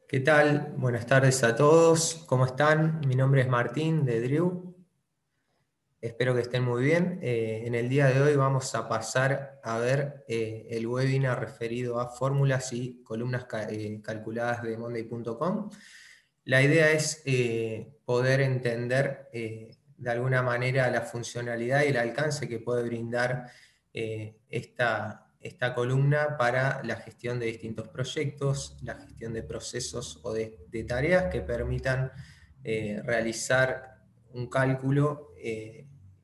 ¿Qué tal? Buenas tardes a todos. ¿Cómo están? Mi nombre es Martín de Drew. Espero que estén muy bien. En el día de hoy vamos a pasar a ver el webinar referido a fórmulas y columnas calculadas de Monday.com. La idea es poder entender de alguna manera la funcionalidad y el alcance que puede brindar esta columna para la gestión de distintos proyectos, la gestión de procesos o de tareas que permitan realizar un cálculo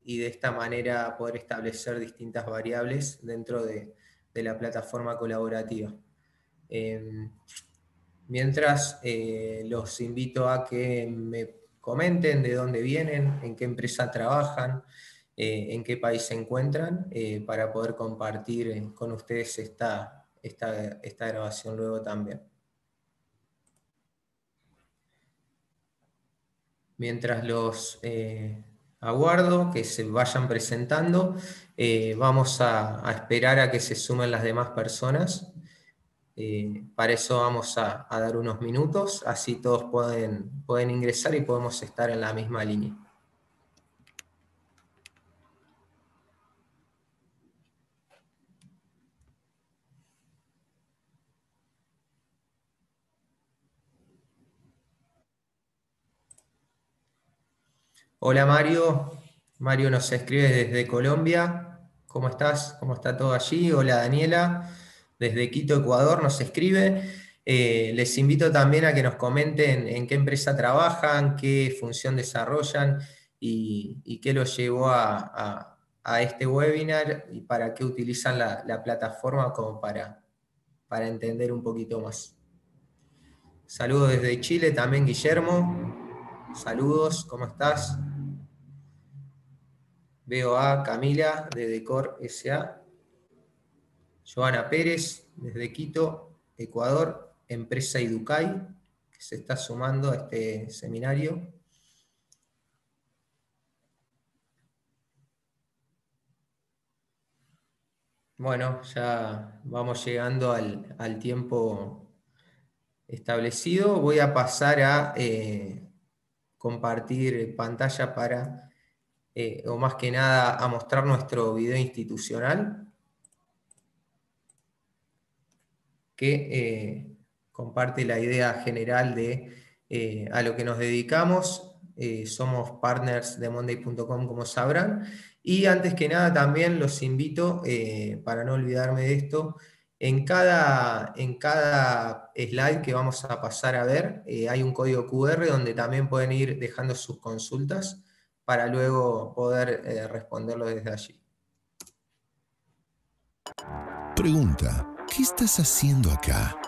y de esta manera poder establecer distintas variables dentro de la plataforma colaborativa. Mientras los invito a que me comenten de dónde vienen, en qué empresa trabajan, en qué país se encuentran, para poder compartir con ustedes esta grabación luego también. Mientras los aguardo que se vayan presentando, vamos a esperar a que se sumen las demás personas. Para eso vamos a dar unos minutos, así todos pueden ingresar y podemos estar en la misma línea. Hola Mario, Mario nos escribe desde Colombia. ¿Cómo estás? ¿Cómo está todo allí? Hola Daniela, desde Quito, Ecuador, nos escribe. Les invito también a que nos comenten en qué empresa trabajan, qué función desarrollan y qué los llevó a este webinar y para qué utilizan la plataforma como para entender un poquito más. Saludos desde Chile también, Guillermo. Saludos, ¿cómo estás? Veo a Camila de Decor SA, Joana Pérez desde Quito, Ecuador, empresa Iducay, que se está sumando a este seminario. Bueno, ya vamos llegando al tiempo establecido. Voy a pasar a compartir pantalla para, o más que nada, a mostrar nuestro video institucional, que comparte la idea general de a lo que nos dedicamos. Somos partners de Monday.com, como sabrán. Y antes que nada también los invito, para no olvidarme de esto, en cada slide que vamos a pasar a ver, hay un código QR donde también pueden ir dejando sus consultas para luego poder responderlo desde allí. Pregunta, ¿qué estás haciendo acá?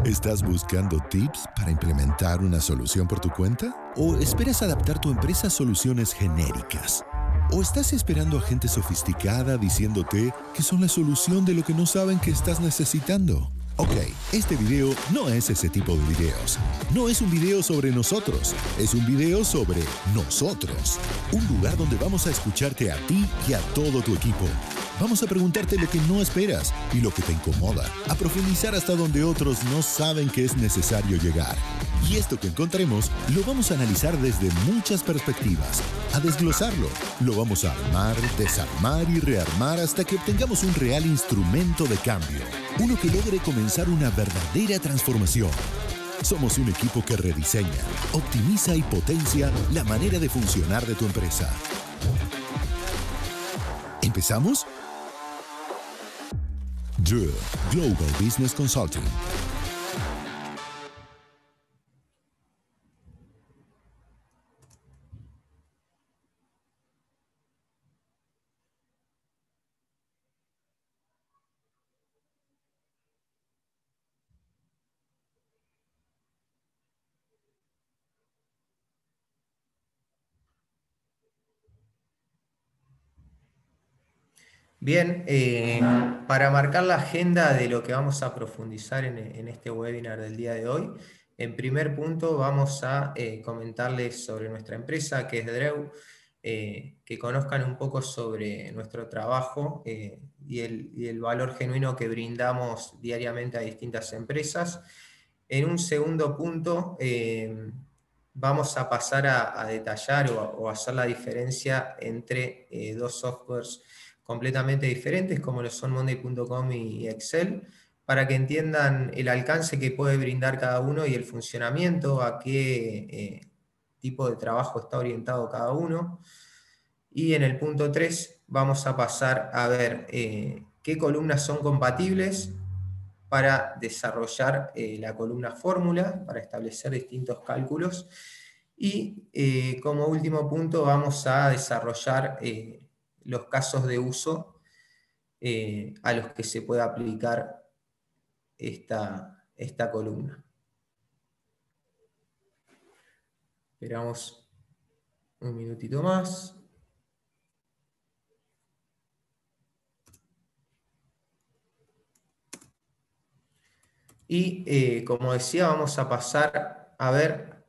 ¿Estás buscando tips para implementar una solución por tu cuenta? ¿O esperas adaptar tu empresa a soluciones genéricas? ¿O estás esperando a gente sofisticada diciéndote que son la solución de lo que no saben que estás necesitando? Ok, este video no es ese tipo de videos. No es un video sobre nosotros, es un video sobre nosotros. Un lugar donde vamos a escucharte a ti y a todo tu equipo. Vamos a preguntarte lo que no esperas y lo que te incomoda, a profundizar hasta donde otros no saben que es necesario llegar. Y esto que encontremos lo vamos a analizar desde muchas perspectivas, a desglosarlo. Lo vamos a armar, desarmar y rearmar hasta que obtengamos un real instrumento de cambio. Uno que logre comenzar una verdadera transformación. Somos un equipo que rediseña, optimiza y potencia la manera de funcionar de tu empresa. ¿Empezamos? Drew Global Business Consulting. Bien, para marcar la agenda de lo que vamos a profundizar en este webinar del día de hoy, en primer punto vamos a comentarles sobre nuestra empresa, que es Drew, que conozcan un poco sobre nuestro trabajo y el valor genuino que brindamos diariamente a distintas empresas. En un segundo punto, vamos a pasar a detallar o a hacer la diferencia entre dos softwares completamente diferentes, como lo son Monday.com y Excel, para que entiendan el alcance que puede brindar cada uno y el funcionamiento, a qué tipo de trabajo está orientado cada uno. Y en el punto 3 vamos a pasar a ver qué columnas son compatibles para desarrollar la columna fórmula, para establecer distintos cálculos. Y como último punto vamos a desarrollar los casos de uso a los que se puede aplicar esta columna. Esperamos un minutito más. Y como decía, vamos a pasar a ver,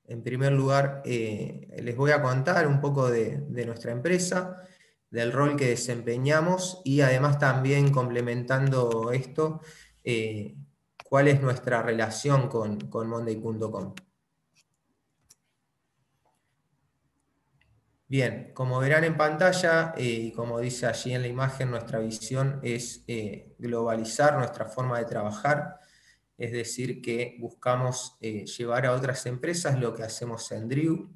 en primer lugar, les voy a contar un poco de nuestra empresa, del rol que desempeñamos y además también complementando esto, cuál es nuestra relación con Monday.com. Bien, como verán en pantalla, y como dice allí en la imagen, nuestra visión es globalizar nuestra forma de trabajar, es decir, que buscamos llevar a otras empresas lo que hacemos en Driu,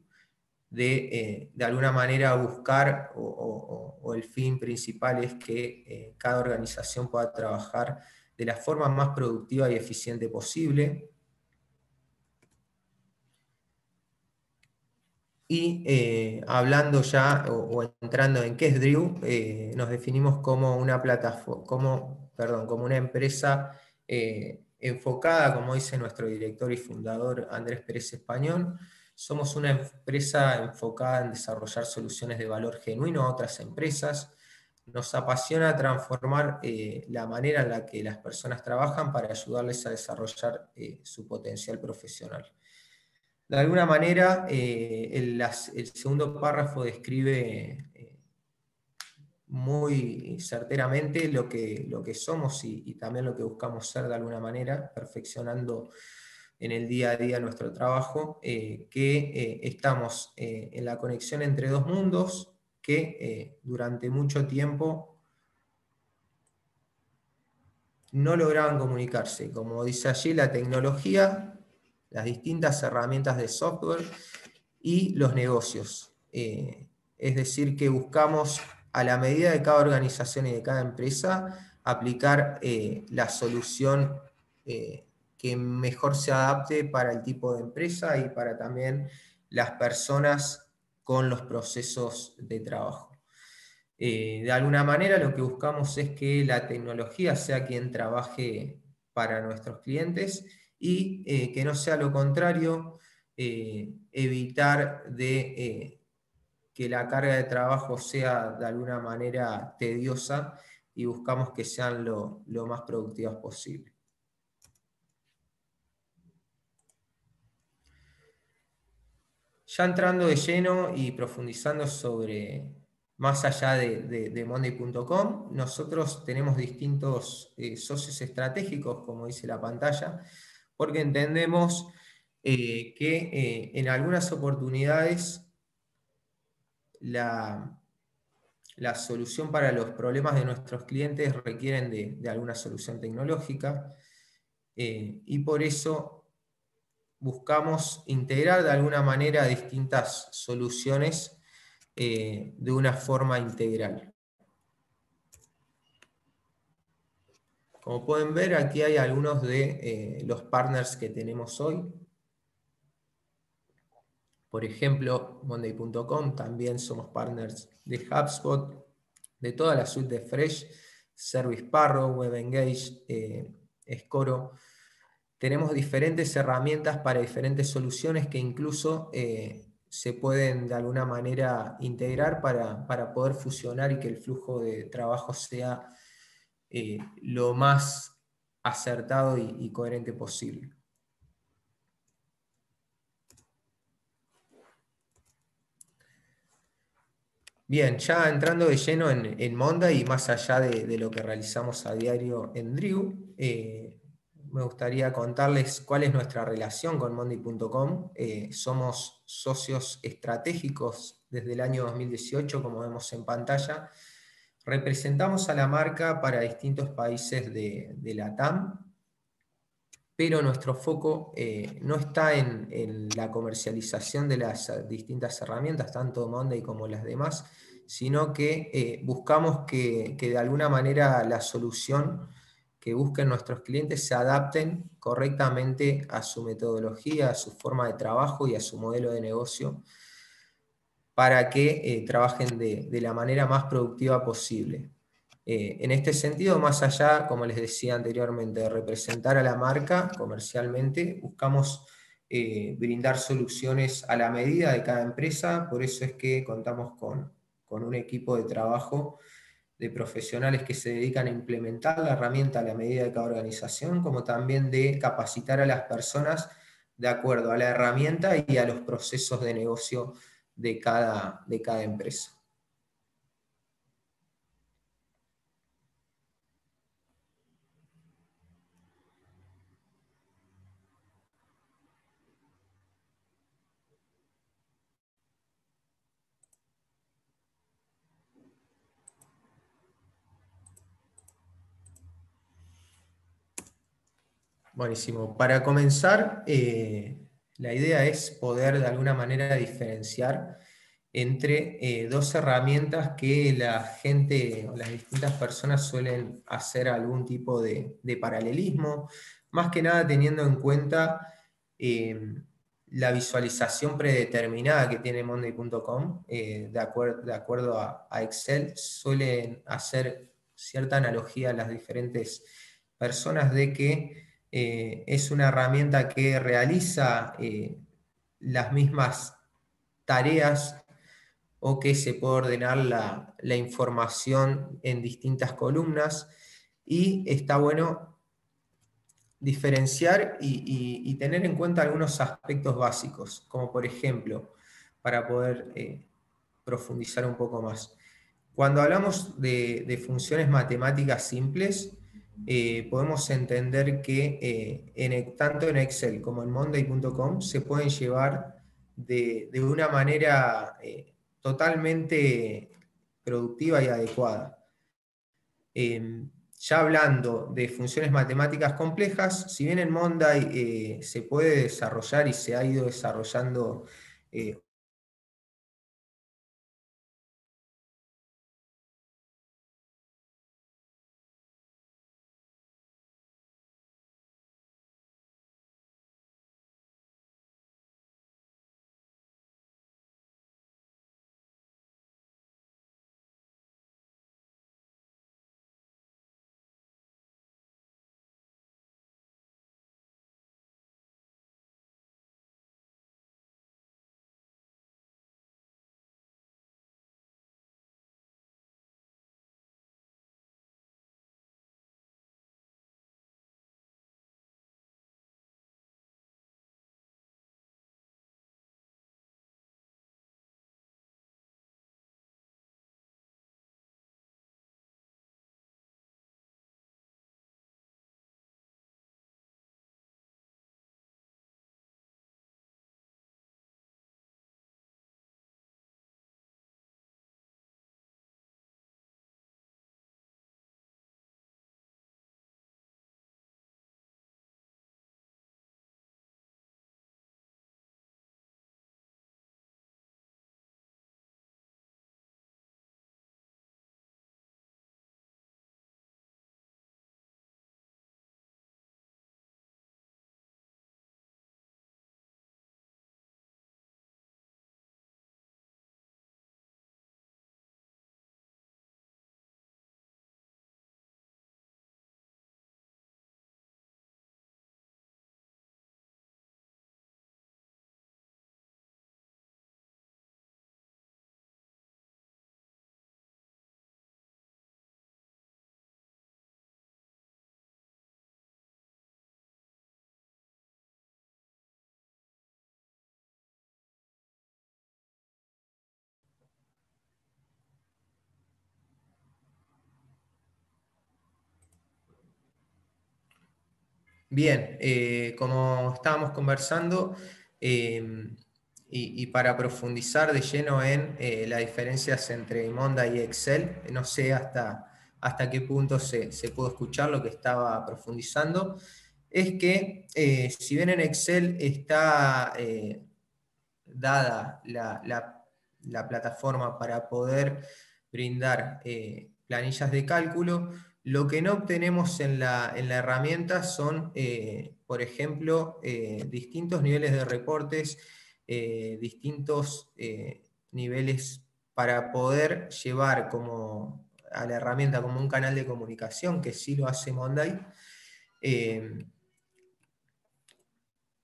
de alguna manera buscar, o el fin principal es que cada organización pueda trabajar de la forma más productiva y eficiente posible. Y hablando ya o entrando en qué es Driu, nos definimos como una plataforma, como una empresa enfocada, como dice nuestro director y fundador Andrés Pérez Español. Somos una empresa enfocada en desarrollar soluciones de valor genuino a otras empresas. Nos apasiona transformar la manera en la que las personas trabajan para ayudarles a desarrollar su potencial profesional. De alguna manera, el segundo párrafo describe muy certeramente lo que somos y también lo que buscamos ser de alguna manera, perfeccionando en el día a día nuestro trabajo, que estamos en la conexión entre dos mundos que durante mucho tiempo no lograban comunicarse. Como dice allí, la tecnología, las distintas herramientas de software y los negocios. Es decir, que buscamos, a la medida de cada organización y de cada empresa, aplicar la solución que mejor se adapte para el tipo de empresa y para también las personas con los procesos de trabajo. De alguna manera lo que buscamos es que la tecnología sea quien trabaje para nuestros clientes y que no sea lo contrario, evitar que la carga de trabajo sea de alguna manera tediosa y buscamos que sean lo más productivas posible. Ya entrando de lleno y profundizando sobre más allá de Monday.com, nosotros tenemos distintos socios estratégicos, como dice la pantalla, porque entendemos que en algunas oportunidades la solución para los problemas de nuestros clientes requieren de alguna solución tecnológica y por eso buscamos integrar de alguna manera distintas soluciones de una forma integral. Como pueden ver, aquí hay algunos de los partners que tenemos hoy. Por ejemplo, Monday.com, también somos partners de HubSpot, de toda la suite de Fresh, Service Sparrow, WebEngage, Scoro. Tenemos diferentes herramientas para diferentes soluciones que incluso se pueden de alguna manera integrar para poder fusionar y que el flujo de trabajo sea lo más acertado y coherente posible. Bien, ya entrando de lleno en Monday y más allá de lo que realizamos a diario en Driu, me gustaría contarles cuál es nuestra relación con Monday.com. Somos socios estratégicos desde el año 2018, como vemos en pantalla. Representamos a la marca para distintos países de LATAM, pero nuestro foco no está en la comercialización de las distintas herramientas, tanto Monday como las demás, sino que buscamos que de alguna manera la solución que busquen nuestros clientes se adapten correctamente a su metodología, a su forma de trabajo y a su modelo de negocio, para que trabajen de la manera más productiva posible. En este sentido, más allá, como les decía anteriormente, de representar a la marca comercialmente, buscamos brindar soluciones a la medida de cada empresa. Por eso es que contamos con un equipo de trabajo de profesionales que se dedican a implementar la herramienta a la medida de cada organización, como también de capacitar a las personas de acuerdo a la herramienta y a los procesos de negocio de cada empresa. Buenísimo. Para comenzar, la idea es poder de alguna manera diferenciar entre dos herramientas que la gente o las distintas personas suelen hacer algún tipo de paralelismo, más que nada teniendo en cuenta la visualización predeterminada que tiene Monday.com, de acuerdo a Excel, suelen hacer cierta analogía a las diferentes personas de que es una herramienta que realiza las mismas tareas o que se puede ordenar la información en distintas columnas, y está bueno diferenciar y tener en cuenta algunos aspectos básicos, como por ejemplo, para poder profundizar un poco más. Cuando hablamos de funciones matemáticas simples, podemos entender que tanto en Excel como en Monday.com se pueden llevar de una manera totalmente productiva y adecuada. Ya hablando de funciones matemáticas complejas, si bien en Monday se puede desarrollar y se ha ido desarrollando Bien, como estábamos conversando, y para profundizar de lleno en las diferencias entre Monday y Excel, no sé hasta qué punto se pudo escuchar lo que estaba profundizando, es que si bien en Excel está dada la plataforma para poder brindar planillas de cálculo, lo que no obtenemos en la herramienta son, por ejemplo, distintos niveles de reportes, distintos niveles para poder llevar a la herramienta como un canal de comunicación, que sí lo hace Monday.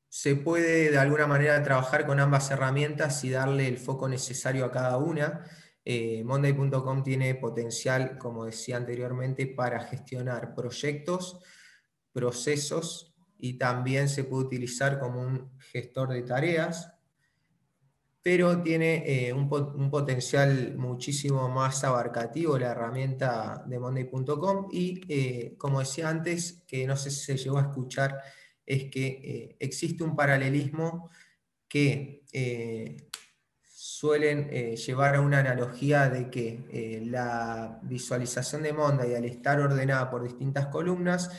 Se puede de alguna manera trabajar con ambas herramientas y darle el foco necesario a cada una. Monday.com tiene potencial, como decía anteriormente, para gestionar proyectos, procesos, y también se puede utilizar como un gestor de tareas, pero tiene un potencial muchísimo más abarcativo la herramienta de Monday.com, y como decía antes, que no sé si se llegó a escuchar, es que existe un paralelismo que suelen llevar a una analogía de que la visualización de Monday, al estar ordenada por distintas columnas,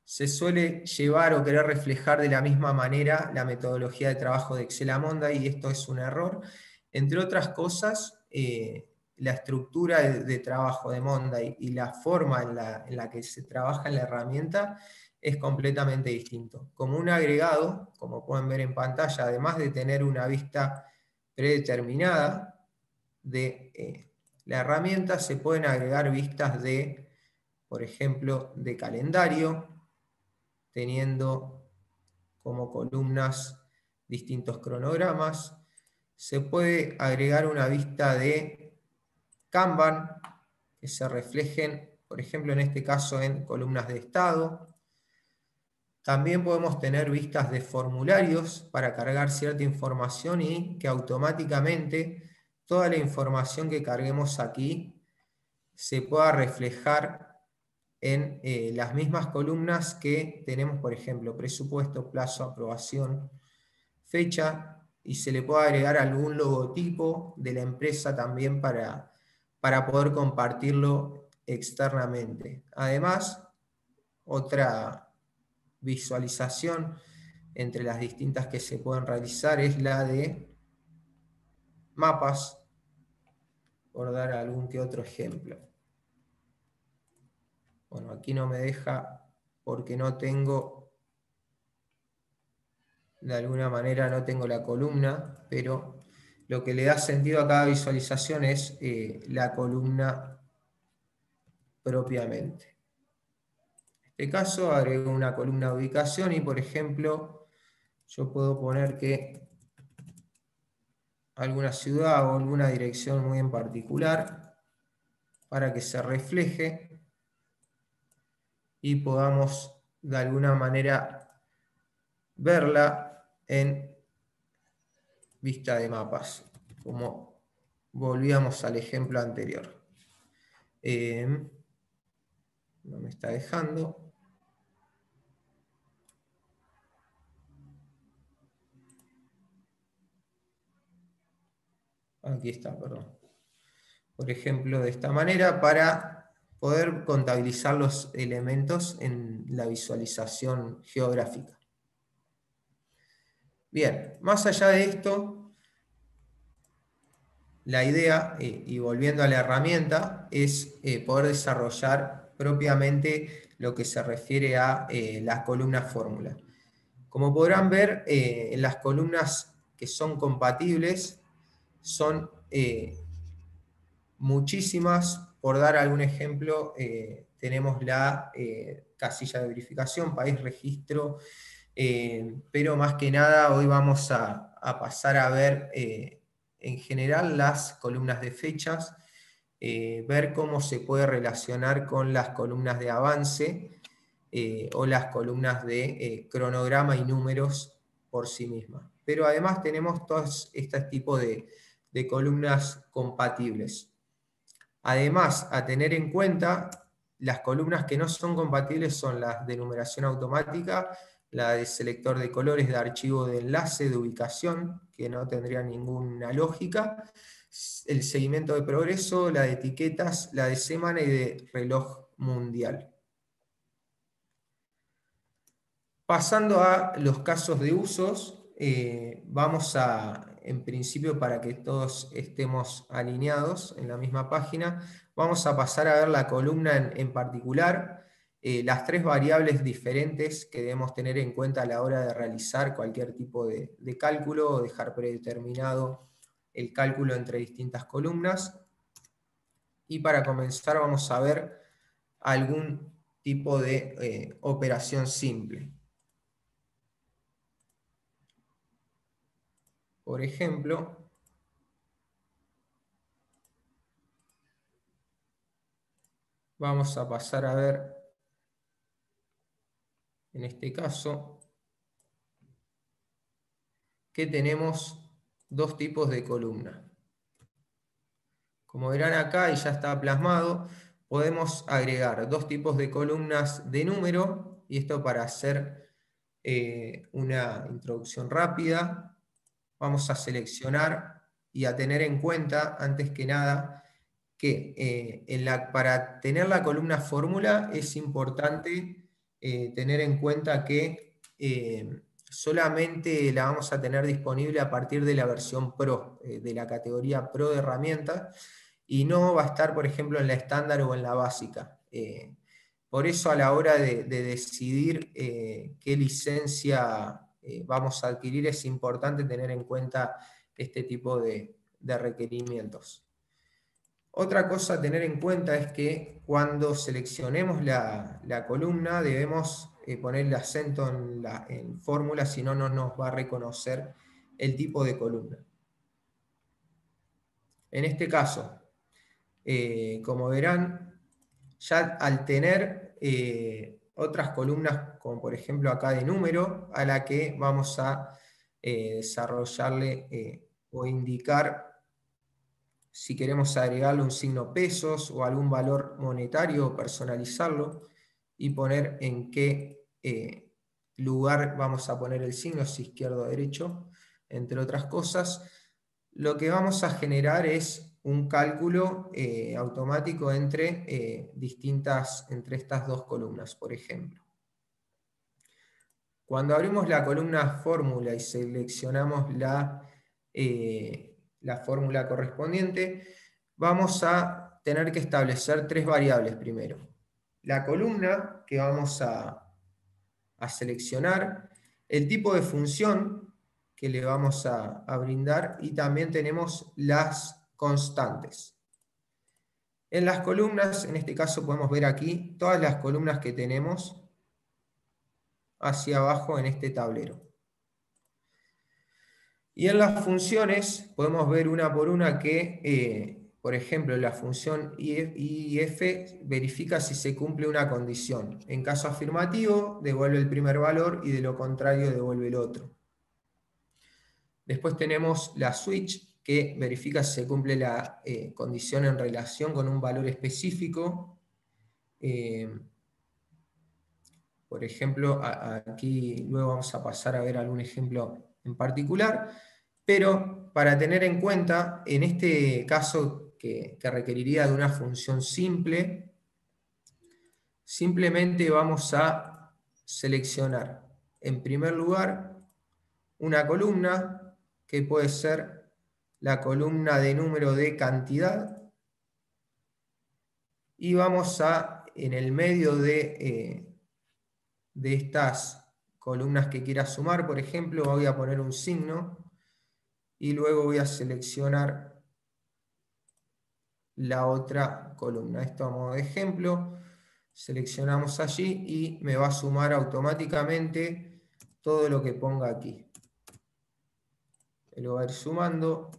se suele llevar o querer reflejar de la misma manera la metodología de trabajo de Excel a Monday, y esto es un error. Entre otras cosas, la estructura de trabajo de Monday y la forma en la que se trabaja en la herramienta es completamente distinto. Como un agregado, como pueden ver en pantalla, además de tener una vista predeterminada de la herramienta, se pueden agregar vistas de, por ejemplo, de calendario, teniendo como columnas distintos cronogramas. Se puede agregar una vista de Kanban, que se reflejen, por ejemplo, en este caso, en columnas de estado. También podemos tener vistas de formularios para cargar cierta información y que automáticamente toda la información que carguemos aquí se pueda reflejar en las mismas columnas que tenemos, por ejemplo, presupuesto, plazo, aprobación, fecha, y se le puede agregar algún logotipo de la empresa también para poder compartirlo externamente. Además, otra visualización entre las distintas que se pueden realizar es la de mapas, por dar algún que otro ejemplo. Bueno, aquí no me deja porque no tengo, de alguna manera no tengo la columna, pero lo que le da sentido a cada visualización es la columna propiamente. En este caso agrego una columna de ubicación y, por ejemplo, yo puedo poner que alguna ciudad o alguna dirección muy en particular para que se refleje y podamos de alguna manera verla en vista de mapas, como volvíamos al ejemplo anterior. No me está dejando. Aquí está, perdón. Por ejemplo, de esta manera, para poder contabilizar los elementos en la visualización geográfica. Bien, más allá de esto, la idea, y volviendo a la herramienta, es poder desarrollar propiamente lo que se refiere a las columnas fórmula. Como podrán ver, en las columnas que son compatibles son muchísimas. Por dar algún ejemplo, tenemos la casilla de verificación, país, registro, pero más que nada hoy vamos a pasar a ver en general las columnas de fechas, ver cómo se puede relacionar con las columnas de avance o las columnas de cronograma y números por sí mismas. Pero además tenemos todos estos tipos de columnas compatibles. Además, a tener en cuenta, las columnas que no son compatibles son las de numeración automática, la de selector de colores, de archivo de enlace, de ubicación, que no tendría ninguna lógica, el seguimiento de progreso, la de etiquetas, la de semana y de reloj mundial. Pasando a los casos de usos, vamos a, en principio, para que todos estemos alineados en la misma página, vamos a pasar a ver la columna en particular, las tres variables diferentes que debemos tener en cuenta a la hora de realizar cualquier tipo de cálculo o dejar predeterminado el cálculo entre distintas columnas. Y para comenzar vamos a ver algún tipo de operación simple. Por ejemplo, vamos a pasar a ver, en este caso, que tenemos dos tipos de columna. Como verán acá, y ya está plasmado, podemos agregar dos tipos de columnas de número, y esto para hacer una introducción rápida, vamos a seleccionar y a tener en cuenta, antes que nada, que para tener la columna fórmula es importante tener en cuenta que solamente la vamos a tener disponible a partir de la versión Pro, de la categoría Pro de herramientas, y no va a estar, por ejemplo, en la estándar o en la básica. Por eso, a la hora de decidir qué licencia vamos a adquirir, es importante tener en cuenta este tipo de requerimientos. Otra cosa a tener en cuenta es que cuando seleccionemos la columna debemos poner el acento en fórmula, si no, no nos va a reconocer el tipo de columna. En este caso, como verán, ya al tener otras columnas, como por ejemplo acá de número, a la que vamos a desarrollarle o indicar si queremos agregarle un signo pesos o algún valor monetario o personalizarlo, y poner en qué lugar vamos a poner el signo, si izquierdo o derecho, entre otras cosas, lo que vamos a generar es un cálculo automático entre estas dos columnas, por ejemplo. Cuando abrimos la columna fórmula y seleccionamos la fórmula correspondiente, vamos a tener que establecer tres variables primero. La columna que vamos a seleccionar, el tipo de función que le vamos a brindar, y también tenemos las constantes. En las columnas, en este caso podemos ver aquí todas las columnas que tenemos hacia abajo en este tablero. Y en las funciones podemos ver una por una que, por ejemplo, la función IF verifica si se cumple una condición. En caso afirmativo, devuelve el primer valor, y de lo contrario, devuelve el otro. Después tenemos la switch, que verifica si se cumple la condición en relación con un valor específico. Por ejemplo, aquí luego vamos a pasar a ver algún ejemplo en particular, pero para tener en cuenta, en este caso que requeriría de una función simple, simplemente vamos a seleccionar en primer lugar una columna que puede ser la columna de número de cantidad, y vamos a, en el medio de estas columnas que quiera sumar, por ejemplo, voy a poner un signo, y luego voy a seleccionar la otra columna. Esto a modo de ejemplo, seleccionamos allí y me va a sumar automáticamente todo lo que ponga aquí. Lo va a ir sumando,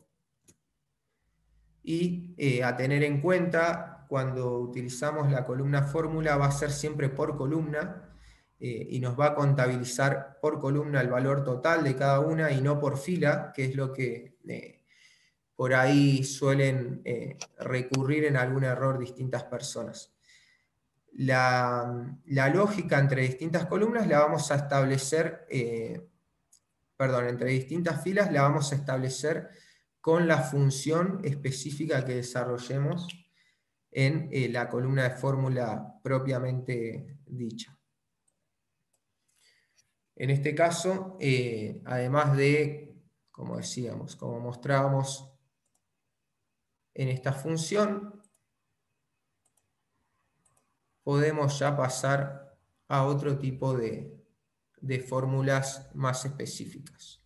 y a tener en cuenta, cuando utilizamos la columna fórmula va a ser siempre por columna, y nos va a contabilizar por columna el valor total de cada una y no por fila, que es lo que por ahí suelen recurrir en algún error distintas personas. la lógica entre distintas columnas la vamos a establecer, entre distintas filas la vamos a establecer con la función específica que desarrollemos en la columna de fórmula propiamente dicha. En este caso, además de, como decíamos, como mostrábamos en esta función, podemos ya pasar a otro tipo de fórmulas más específicas.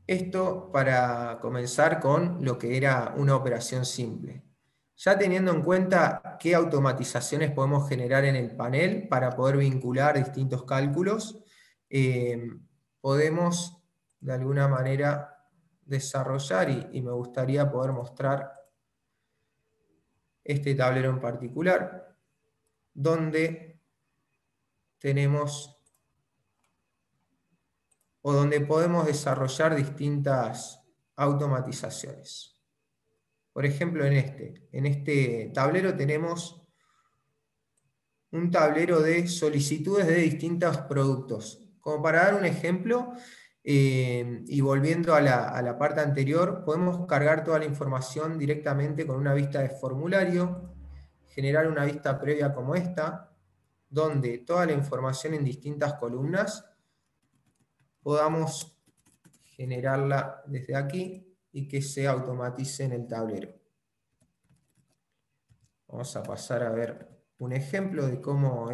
Esto para comenzar con lo que era una operación simple. Ya teniendo en cuenta qué automatizaciones podemos generar en el panel para poder vincular distintos cálculos, podemos de alguna manera desarrollar, y me gustaría poder mostrar este tablero en particular, donde tenemos o donde podemos desarrollar distintas automatizaciones. Por ejemplo, en este tablero tenemos un tablero de solicitudes de distintos productos. Como para dar un ejemplo, y volviendo a la parte anterior, podemos cargar toda la información directamente con una vista de formulario, generar una vista previa como esta, donde toda la información en distintas columnas podamos generarla desde aquí y que se automatice en el tablero. Vamos a pasar a ver un ejemplo de cómo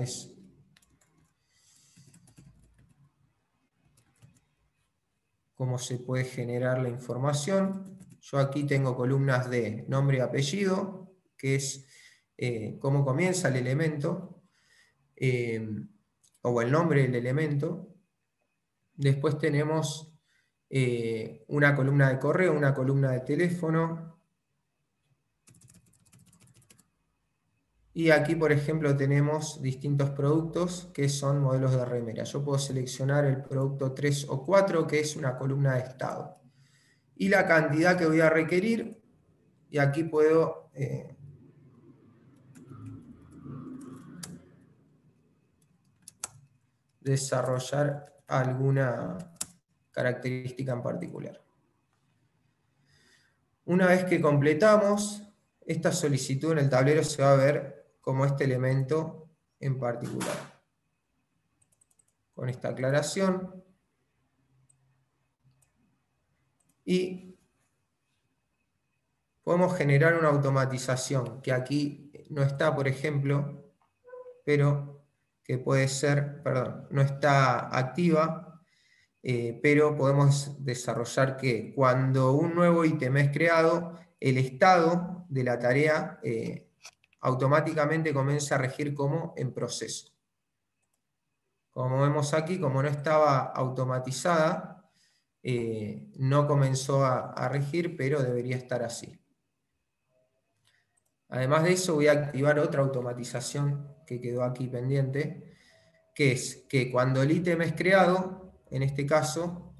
se puede generar la información. Yo aquí tengo columnas de nombre y apellido, que es cómo comienza el elemento, o el nombre del elemento. Después tenemos una columna de correo, una columna de teléfono. Y aquí, por ejemplo, tenemos distintos productos que son modelos de remera. Yo puedo seleccionar el producto 3 o 4, que es una columna de estado. Y la cantidad que voy a requerir. Y aquí puedo desarrollar alguna característica en particular. Una vez que completamos, esta solicitud en el tablero se va a ver como este elemento en particular. Con esta aclaración. Y podemos generar una automatización que aquí no está, por ejemplo, pero que puede ser, perdón, no está activa, pero podemos desarrollar que cuando un nuevo ítem es creado, el estado de la tarea automáticamente comienza a regir como en proceso. Como vemos aquí, como no estaba automatizada, no comenzó a regir, pero debería estar así. Además de eso, voy a activar otra automatización que quedó aquí pendiente, que es que cuando el ítem es creado, en este caso,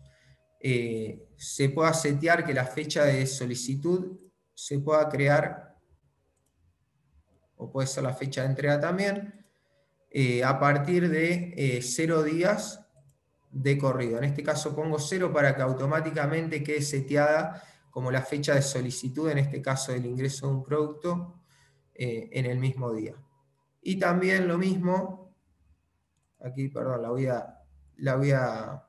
se pueda setear que la fecha de solicitud se pueda crear, o puede ser la fecha de entrega también, a partir de 0 días de corrido. En este caso pongo 0 para que automáticamente quede seteada como la fecha de solicitud, en este caso del ingreso de un producto, en el mismo día. Y también lo mismo, aquí, perdón, la voy a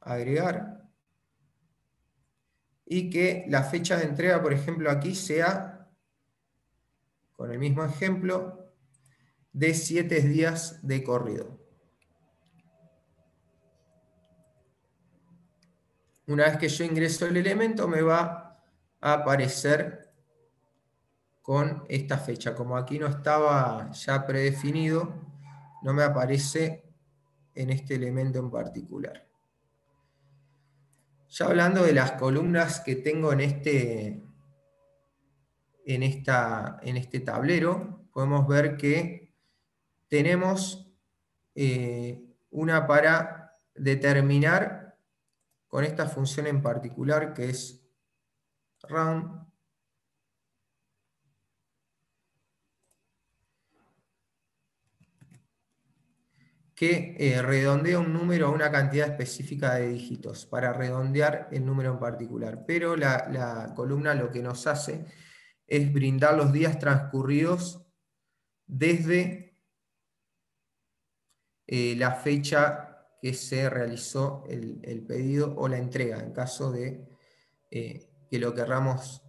agregar, y que la fecha de entrega, por ejemplo, aquí sea, con el mismo ejemplo, de 7 días de corrido. Una vez que yo ingreso el elemento, me va a aparecer con esta fecha. Como aquí no estaba ya predefinido, no me aparece en este elemento en particular. Ya hablando de las columnas que tengo en este tablero, podemos ver que tenemos una para determinar con esta función en particular que es round, que redondea un número a una cantidad específica de dígitos, para redondear el número en particular. Pero la columna lo que nos hace es brindar los días transcurridos desde la fecha que se realizó el pedido o la entrega, en caso de que lo querramos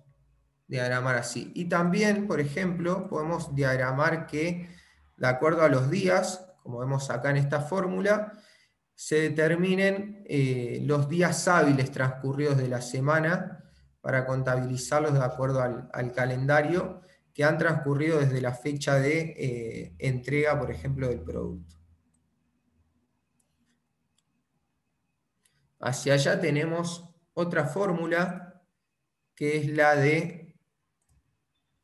diagramar así. Y también, por ejemplo, podemos diagramar que, de acuerdo a los días, como vemos acá en esta fórmula, se determinen los días hábiles transcurridos de la semana para contabilizarlos de acuerdo al calendario que han transcurrido desde la fecha de entrega, por ejemplo, del producto. Hacia allá tenemos otra fórmula que es la de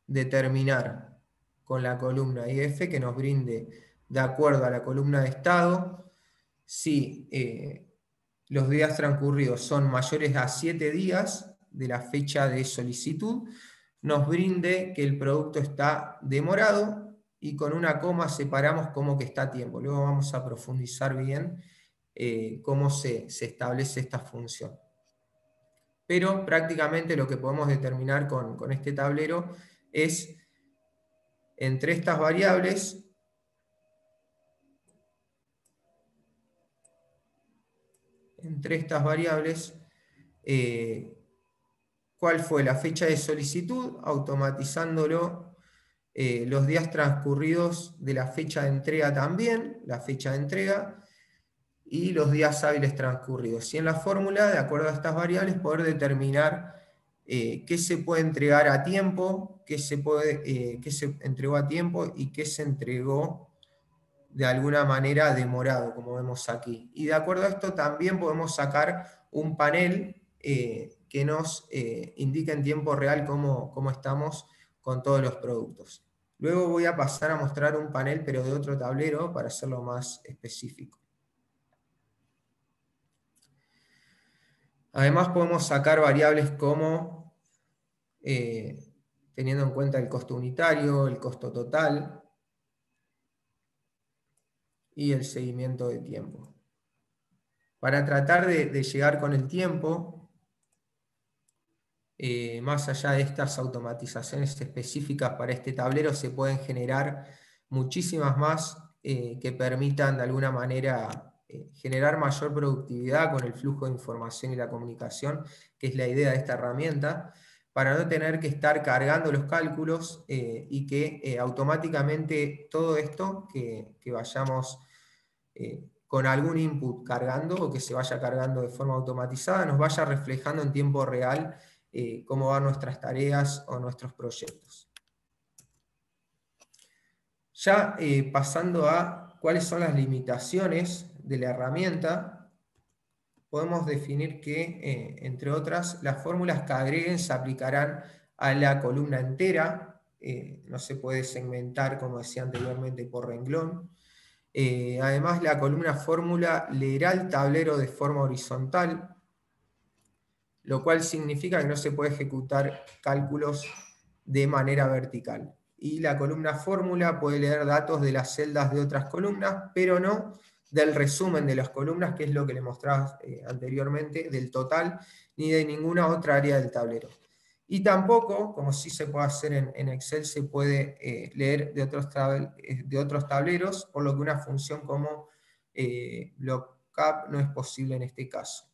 determinar con la columna IF que nos brinde, de acuerdo a la columna de estado, si los días transcurridos son mayores a 7 días de la fecha de solicitud, nos brinde que el producto está demorado y con una coma separamos como que está a tiempo. Luego vamos a profundizar bien cómo se establece esta función. Pero prácticamente lo que podemos determinar con este tablero es entre estas variables cuál fue la fecha de solicitud, automatizándolo los días transcurridos de la fecha de entrega también, la fecha de entrega, y los días hábiles transcurridos. Y en la fórmula, de acuerdo a estas variables, poder determinar qué se puede entregar a tiempo, qué se entregó a tiempo y qué se entregó de alguna manera demorado, como vemos aquí. Y de acuerdo a esto también podemos sacar un panel que nos indique en tiempo real cómo estamos con todos los productos. Luego voy a pasar a mostrar un panel, pero de otro tablero, para hacerlo más específico. Además podemos sacar variables como, teniendo en cuenta el costo unitario, el costo total y el seguimiento de tiempo. Para tratar de llegar con el tiempo, más allá de estas automatizaciones específicas para este tablero, se pueden generar muchísimas más que permitan de alguna manera generar mayor productividad con el flujo de información y la comunicación, que es la idea de esta herramienta, para no tener que estar cargando los cálculos y que automáticamente todo esto que vayamos con algún input cargando o que se vaya cargando de forma automatizada, nos vaya reflejando en tiempo real cómo van nuestras tareas o nuestros proyectos. Ya pasando a cuáles son las limitaciones de la herramienta, podemos definir que, entre otras, las fórmulas que agreguen se aplicarán a la columna entera, no se puede segmentar, como decía anteriormente, por renglón. Además, la columna fórmula leerá el tablero de forma horizontal, lo cual significa que no se puede ejecutar cálculos de manera vertical. Y la columna fórmula puede leer datos de las celdas de otras columnas, pero no del resumen de las columnas, que es lo que le mostraba anteriormente, del total, ni de ninguna otra área del tablero. Y tampoco, como sí se puede hacer en Excel, se puede leer de otros tableros, por lo que una función como lookup no es posible en este caso.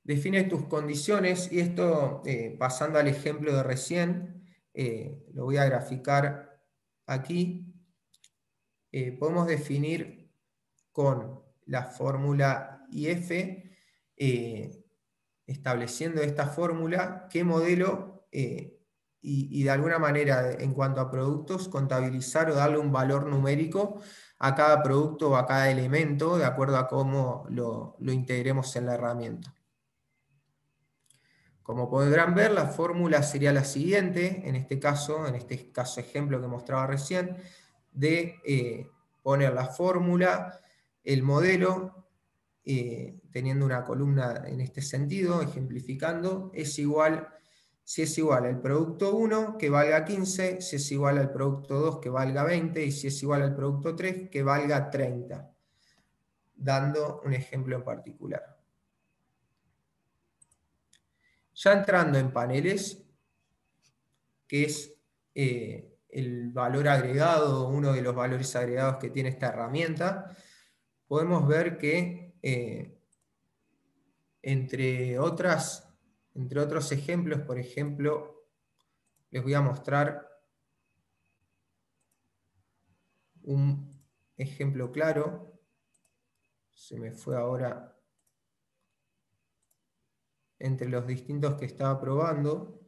Define tus condiciones, y esto, pasando al ejemplo de recién, lo voy a graficar aquí. Podemos definir con la fórmula IF, estableciendo esta fórmula, qué modelo y de alguna manera, en cuanto a productos, contabilizar o darle un valor numérico a cada producto o a cada elemento, de acuerdo a cómo lo integremos en la herramienta. Como podrán ver, la fórmula sería la siguiente, en este caso ejemplo que mostraba recién, de poner la fórmula el modelo, teniendo una columna en este sentido, ejemplificando, es igual, si es igual al producto 1, que valga 15, si es igual al producto 2, que valga 20, y si es igual al producto 3, que valga 30, dando un ejemplo en particular. Ya entrando en paneles, que es el valor agregado, uno de los valores agregados que tiene esta herramienta, podemos ver que entre otros ejemplos, por ejemplo, les voy a mostrar un ejemplo claro. Se me fue ahora entre los distintos que estaba probando.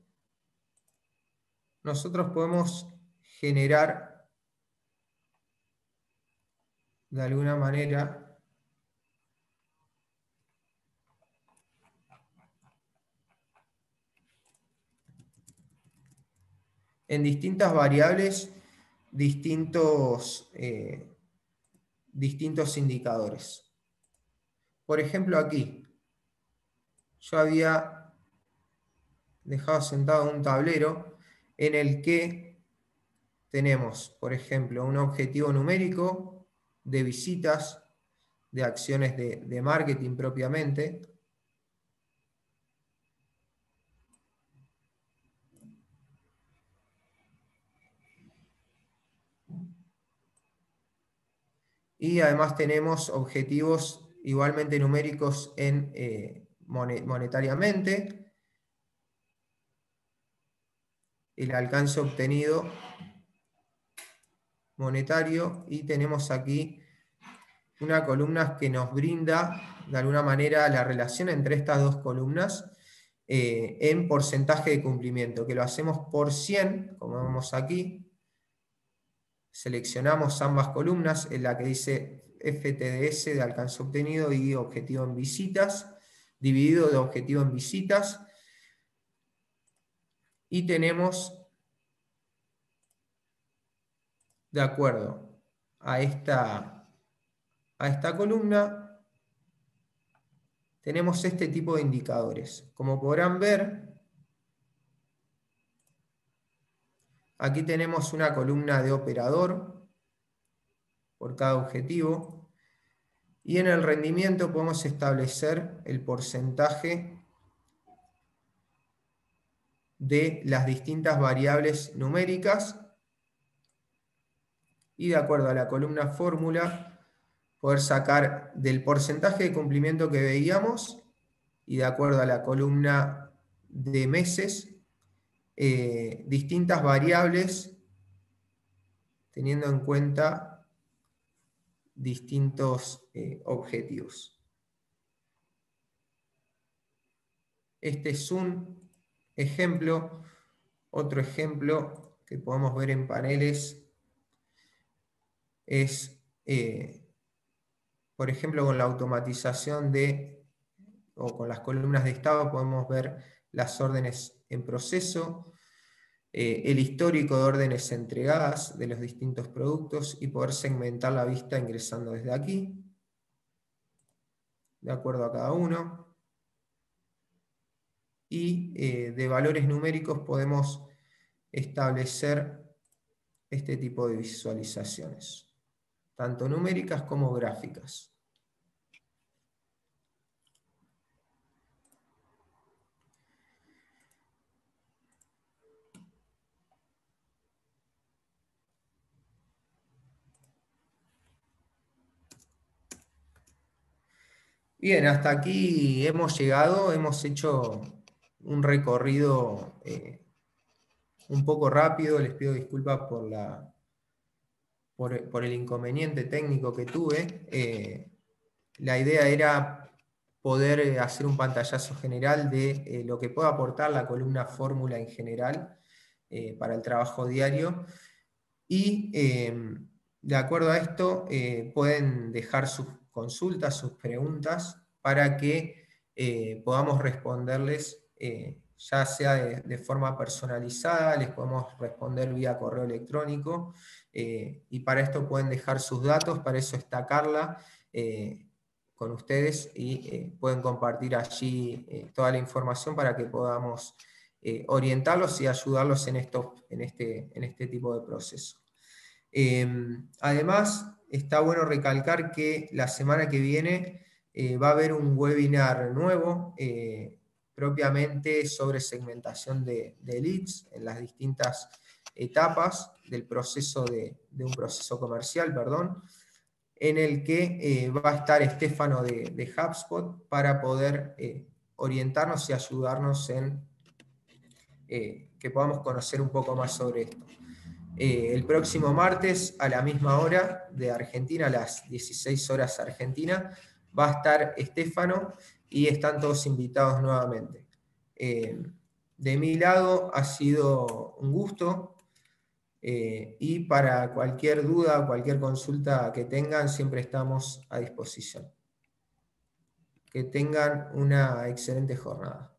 Nosotros podemos generar de alguna manera en distintas variables distintos indicadores. Por ejemplo, aquí yo había dejado sentado un tablero en el que tenemos, por ejemplo, un objetivo numérico de visitas, de acciones de marketing propiamente. Y además tenemos objetivos igualmente numéricos en monetariamente, el alcance obtenido monetario, y tenemos aquí una columna que nos brinda de alguna manera la relación entre estas dos columnas en porcentaje de cumplimiento, que lo hacemos por 100, como vemos aquí. Seleccionamos ambas columnas, en la que dice FTDS de alcance obtenido y objetivo en visitas, dividido de objetivo en visitas, y tenemos, de acuerdo a esta columna, tenemos este tipo de indicadores. Como podrán ver, aquí tenemos una columna de operador por cada objetivo, y en el rendimiento podemos establecer el porcentaje de las distintas variables numéricas, y de acuerdo a la columna fórmula poder sacar del porcentaje de cumplimiento que veíamos, y de acuerdo a la columna de meses, distintas variables teniendo en cuenta distintos objetivos. Este es un ejemplo. Otro ejemplo que podemos ver en paneles es, por ejemplo, con la automatización o con las columnas de estado, podemos ver las órdenes en proceso, el histórico de órdenes entregadas de los distintos productos, y poder segmentar la vista ingresando desde aquí, de acuerdo a cada uno. Y de valores numéricos podemos establecer este tipo de visualizaciones, tanto numéricas como gráficas. Bien, hasta aquí hemos llegado, hemos hecho un recorrido un poco rápido. Les pido disculpas por el inconveniente técnico que tuve. La idea era poder hacer un pantallazo general de lo que puede aportar la columna fórmula en general para el trabajo diario, y de acuerdo a esto pueden dejar sus consultas, sus preguntas, para que podamos responderles, ya sea de forma personalizada, les podemos responder vía correo electrónico, y para esto pueden dejar sus datos. Para eso está Carla, con ustedes y pueden compartir allí toda la información para que podamos orientarlos y ayudarlos en este tipo de proceso. Además, está bueno recalcar que la semana que viene va a haber un webinar nuevo, propiamente sobre segmentación de leads en las distintas etapas del proceso de un proceso comercial, perdón, en el que va a estar Estefano de HubSpot para poder orientarnos y ayudarnos en que podamos conocer un poco más sobre esto. El próximo martes a la misma hora de Argentina, a las 16 horas Argentina, va a estar Estefano y están todos invitados nuevamente. De mi lado ha sido un gusto y para cualquier duda, cualquier consulta que tengan, siempre estamos a disposición. Que tengan una excelente jornada.